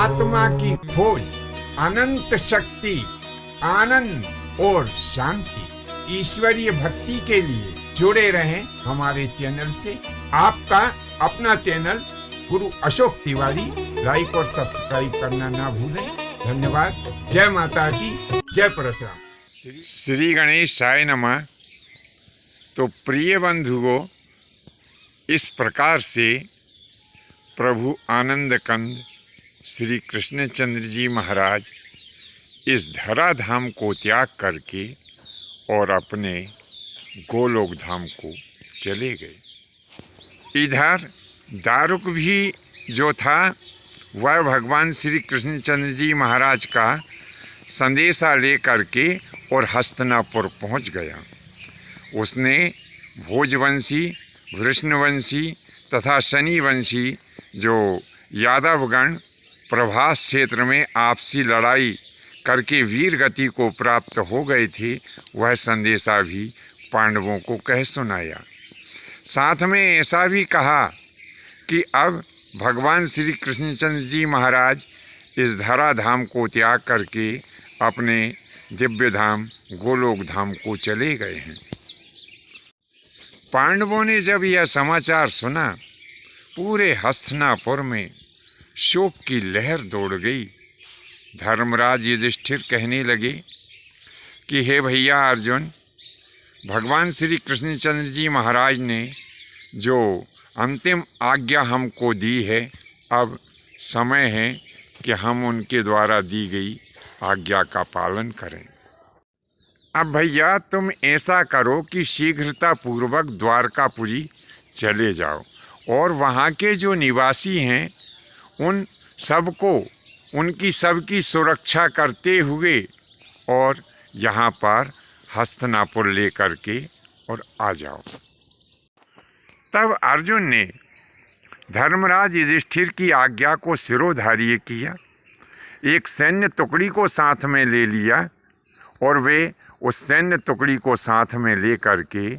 आत्मा की खोज, अनंत शक्ति, आनंद और शांति। ईश्वरीय भक्ति के लिए जुड़े रहें हमारे चैनल से। आपका अपना चैनल गुरु अशोक तिवारी। लाइक और सब्सक्राइब करना ना भूलें। धन्यवाद। जय माता की, जय परशुराम। श्री गणेशाय नमः। तो प्रिय बंधुओं, इस प्रकार से प्रभु आनंद कंद श्री कृष्णचंद्र जी महाराज इस धराधाम को त्याग करके और अपने गोलोक धाम को चले गए। इधर दारुक भी जो था वह भगवान श्री कृष्णचंद्र जी महाराज का संदेशा लेकर के और हस्तिनापुर पहुंच गया। उसने भोजवंशी, वृष्णवंशी तथा शनिवंशी जो यादवगण प्रभास क्षेत्र में आपसी लड़ाई करके वीर गति को प्राप्त हो गए थे, वह संदेशा भी पांडवों को कह सुनाया। साथ में ऐसा भी कहा कि अब भगवान श्री कृष्णचंद्र जी महाराज इस धराधाम को त्याग करके अपने दिव्य धाम गोलोक धाम को चले गए हैं। पांडवों ने जब यह समाचार सुना, पूरे हस्तिनापुर में शोक की लहर दौड़ गई। धर्मराज युधिष्ठिर कहने लगे कि हे भैया अर्जुन, भगवान श्री कृष्णचंद्र जी महाराज ने जो अंतिम आज्ञा हमको दी है, अब समय है कि हम उनके द्वारा दी गई आज्ञा का पालन करें। अब भैया तुम ऐसा करो कि शीघ्रतापूर्वक द्वारकापुरी चले जाओ और वहाँ के जो निवासी हैं उन सबको उनकी सबकी सुरक्षा करते हुए और यहाँ पर हस्तिनापुर लेकर के और आ जाओ। तब अर्जुन ने धर्मराज युधिष्ठिर की आज्ञा को शिरोधार्य किया, एक सैन्य टुकड़ी को साथ में ले लिया और वे उस सैन्य टुकड़ी को साथ में ले करके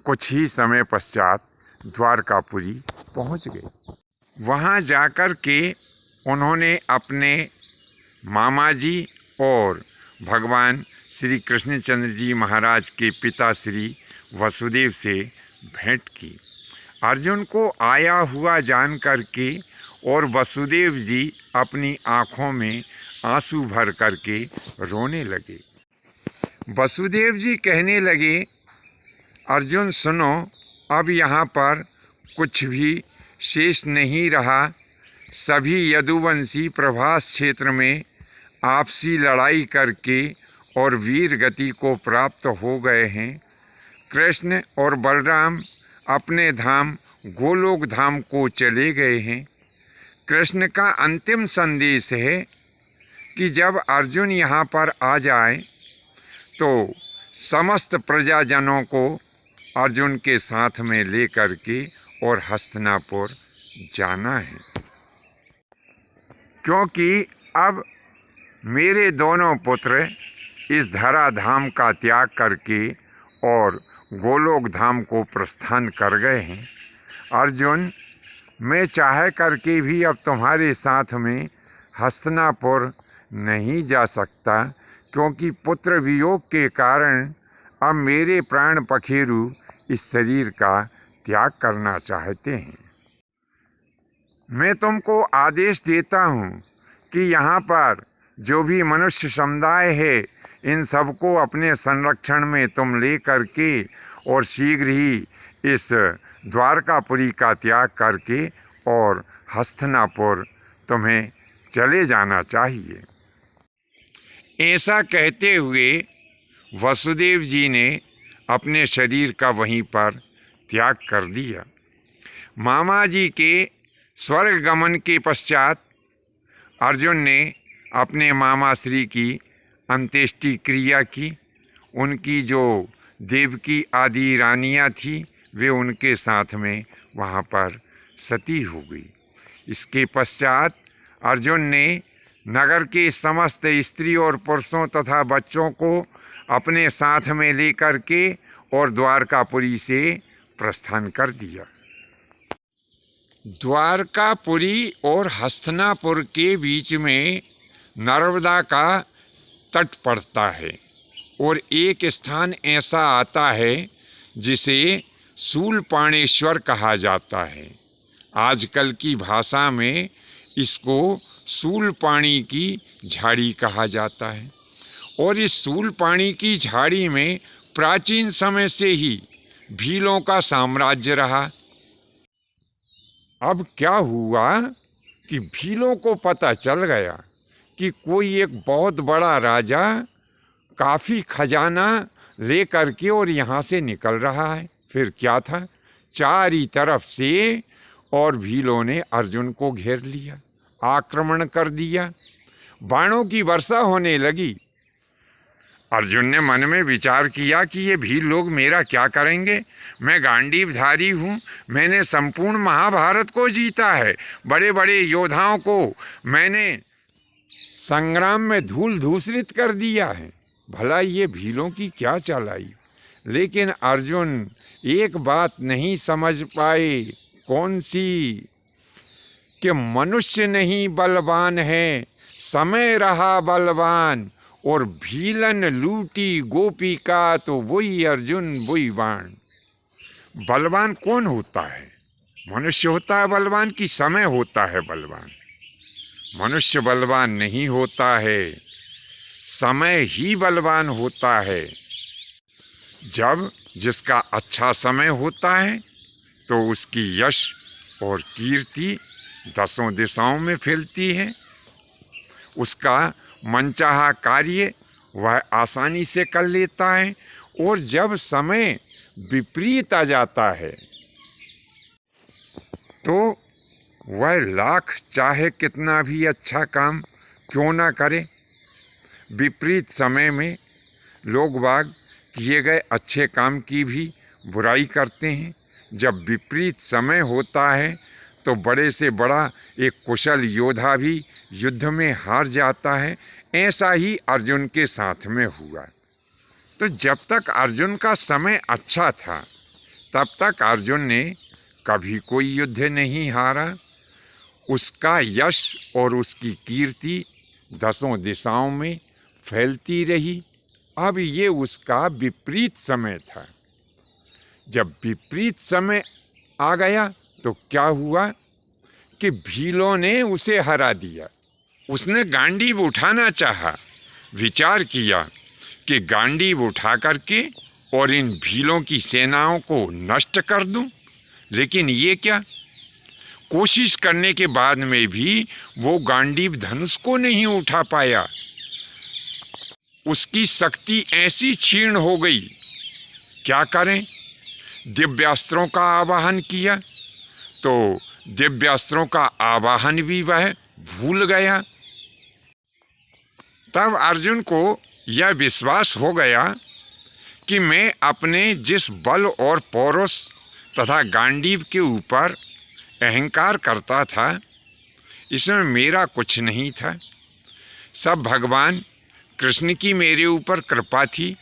कुछ ही समय पश्चात द्वारकापुरी पहुंच गए। वहां जाकर के उन्होंने अपने मामा जी और भगवान श्री कृष्णचंद्र जी महाराज के पिता श्री वसुदेव से भेंट की। अर्जुन को आया हुआ जान करके और वसुदेव जी अपनी आँखों में आंसू भर करके रोने लगे। वसुदेव जी कहने लगे, अर्जुन सुनो, अब यहाँ पर कुछ भी शेष नहीं रहा। सभी यदुवंशी प्रभास क्षेत्र में आपसी लड़ाई करके और वीर गति को प्राप्त हो गए हैं। कृष्ण और बलराम अपने धाम गोलोक धाम को चले गए हैं। कृष्ण का अंतिम संदेश है कि जब अर्जुन यहाँ पर आ जाए तो समस्त प्रजाजनों को अर्जुन के साथ में लेकर के और हस्तिनापुर जाना है, क्योंकि अब मेरे दोनों पुत्र इस धराधाम का त्याग करके और गोलोक धाम को प्रस्थान कर गए हैं। अर्जुन, मैं चाह करके भी अब तुम्हारे साथ में हस्तिनापुर नहीं जा सकता, क्योंकि पुत्र वियोग के कारण अब मेरे प्राण पखेरु इस शरीर का त्याग करना चाहते हैं। मैं तुमको आदेश देता हूँ कि यहाँ पर जो भी मनुष्य समुदाय है, इन सबको अपने संरक्षण में तुम ले करके और शीघ्र ही इस द्वारकापुरी का त्याग करके और हस्तिनापुर तुम्हें चले जाना चाहिए। ऐसा कहते हुए वसुदेव जी ने अपने शरीर का वहीं पर त्याग कर दिया। मामा जी के स्वर्ग गमन के पश्चात अर्जुन ने अपने मामा श्री की अंत्येष्टि क्रिया की। उनकी जो देवकी आदि रानियाँ थी, वे उनके साथ में वहाँ पर सती हो गई। इसके पश्चात अर्जुन ने नगर के समस्त स्त्री और पुरुषों तथा बच्चों को अपने साथ में लेकर के और द्वारकापुरी से प्रस्थान कर दिया। द्वारकापुरी और हस्तिनापुर के बीच में नर्मदा का तट पड़ता है और एक स्थान ऐसा आता है जिसे शूलपाणेश्वर कहा जाता है। आजकल की भाषा में इसको शूलपाणी की झाड़ी कहा जाता है और इस शूलपाणी की झाड़ी में प्राचीन समय से ही भीलों का साम्राज्य रहा। अब क्या हुआ कि भीलों को पता चल गया कि कोई एक बहुत बड़ा राजा काफ़ी खजाना लेकर के और यहाँ से निकल रहा है। फिर क्या था, चारी तरफ से और भीलों ने अर्जुन को घेर लिया, आक्रमण कर दिया, बाणों की वर्षा होने लगी। अर्जुन ने मन में विचार किया कि ये भील लोग मेरा क्या करेंगे। मैं गांडीवधारी हूँ, मैंने संपूर्ण महाभारत को जीता है, बड़े बड़े योद्धाओं को मैंने संग्राम में धूल धूसरित कर दिया है, भला ये भीलों की क्या चालाई। लेकिन अर्जुन एक बात नहीं समझ पाए, कौन सी, कि मनुष्य नहीं बलवान है, समय रहा बलवान, और भीलन लूटी गोपिका तो वही अर्जुन वही बाण। बलवान कौन होता है? मनुष्य होता है बलवान कि समय होता है बलवान? मनुष्य बलवान नहीं होता है, समय ही बलवान होता है। जब जिसका अच्छा समय होता है तो उसकी यश और कीर्ति दसों दिशाओं में फैलती है, उसका मनचाहा कार्य वह आसानी से कर लेता है। और जब समय विपरीत आ जाता है तो वह लाख चाहे कितना भी अच्छा काम क्यों ना करे, विपरीत समय में लोग बाग किए गए अच्छे काम की भी बुराई करते हैं। जब विपरीत समय होता है तो बड़े से बड़ा एक कुशल योद्धा भी युद्ध में हार जाता है। ऐसा ही अर्जुन के साथ में हुआ। तो जब तक अर्जुन का समय अच्छा था तब तक अर्जुन ने कभी कोई युद्ध नहीं हारा, उसका यश और उसकी कीर्ति दसों दिशाओं में फैलती रही। अब ये उसका विपरीत समय था। जब विपरीत समय आ गया तो क्या हुआ कि भीलों ने उसे हरा दिया। उसने गांडीव उठाना चाहा, विचार किया कि गांडीव उठा करके और इन भीलों की सेनाओं को नष्ट कर दूं, लेकिन ये क्या, कोशिश करने के बाद में भी वो गांडीव धनुष को नहीं उठा पाया। उसकी शक्ति ऐसी क्षीण हो गई, क्या करें। दिव्यास्त्रों का आवाहन किया तो दिव्यास्त्रों का आवाहन भी वह भूल गया। तब अर्जुन को यह विश्वास हो गया कि मैं अपने जिस बल और पौरुष तथा गांडीव के ऊपर अहंकार करता था, इसमें मेरा कुछ नहीं था। सब भगवान कृष्ण की मेरे ऊपर कृपा थी,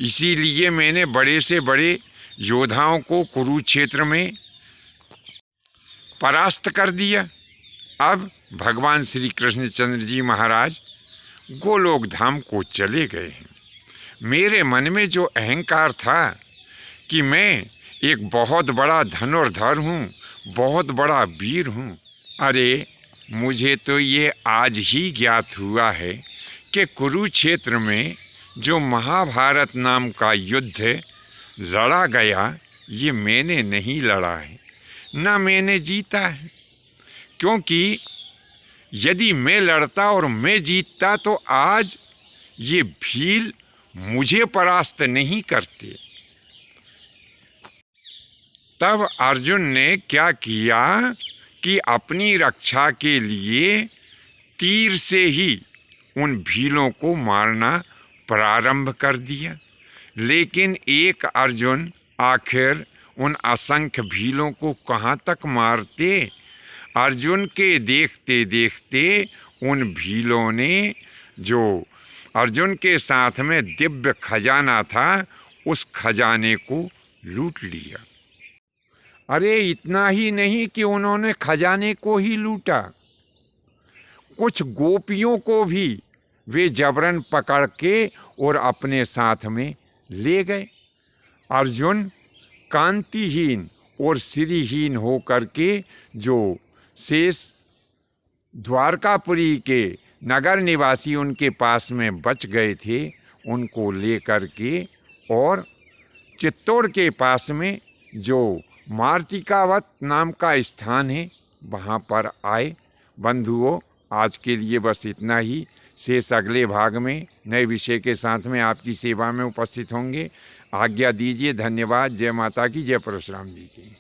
इसीलिए मैंने बड़े से बड़े योद्धाओं को कुरुक्षेत्र में परास्त कर दिया। अब भगवान श्री कृष्णचंद्र जी महाराज गोलोक धाम को चले गए हैं। मेरे मन में जो अहंकार था कि मैं एक बहुत बड़ा धनुर्धर हूँ, बहुत बड़ा वीर हूँ, अरे मुझे तो ये आज ही ज्ञात हुआ है कि कुरुक्षेत्र में जो महाभारत नाम का युद्ध लड़ा गया, ये मैंने नहीं लड़ा है, ना मैंने जीता है। क्योंकि यदि मैं लड़ता और मैं जीतता तो आज ये भील मुझे परास्त नहीं करते। तब अर्जुन ने क्या किया कि अपनी रक्षा के लिए तीर से ही उन भीलों को मारना प्रारंभ कर दिया। लेकिन एक अर्जुन आखिर उन असंख्य भीलों को कहाँ तक मारते। अर्जुन के देखते देखते उन भीलों ने, जो अर्जुन के साथ में दिव्य खजाना था, उस खजाने को लूट लिया। अरे इतना ही नहीं कि उन्होंने खजाने को ही लूटा, कुछ गोपियों को भी वे जबरन पकड़ के और अपने साथ में ले गए। अर्जुन कांतिहीन और श्रीहीन होकर के जो शेष द्वारकापुरी के नगर निवासी उनके पास में बच गए थे, उनको लेकर के और चित्तौड़ के पास में जो मार्तिकावत नाम का स्थान है वहाँ पर आए। बंधुओं, आज के लिए बस इतना ही। शेष अगले भाग में नए विषय के साथ में आपकी सेवा में उपस्थित होंगे। आज्ञा दीजिए। धन्यवाद। जय माता की, जय परशुराम जी की।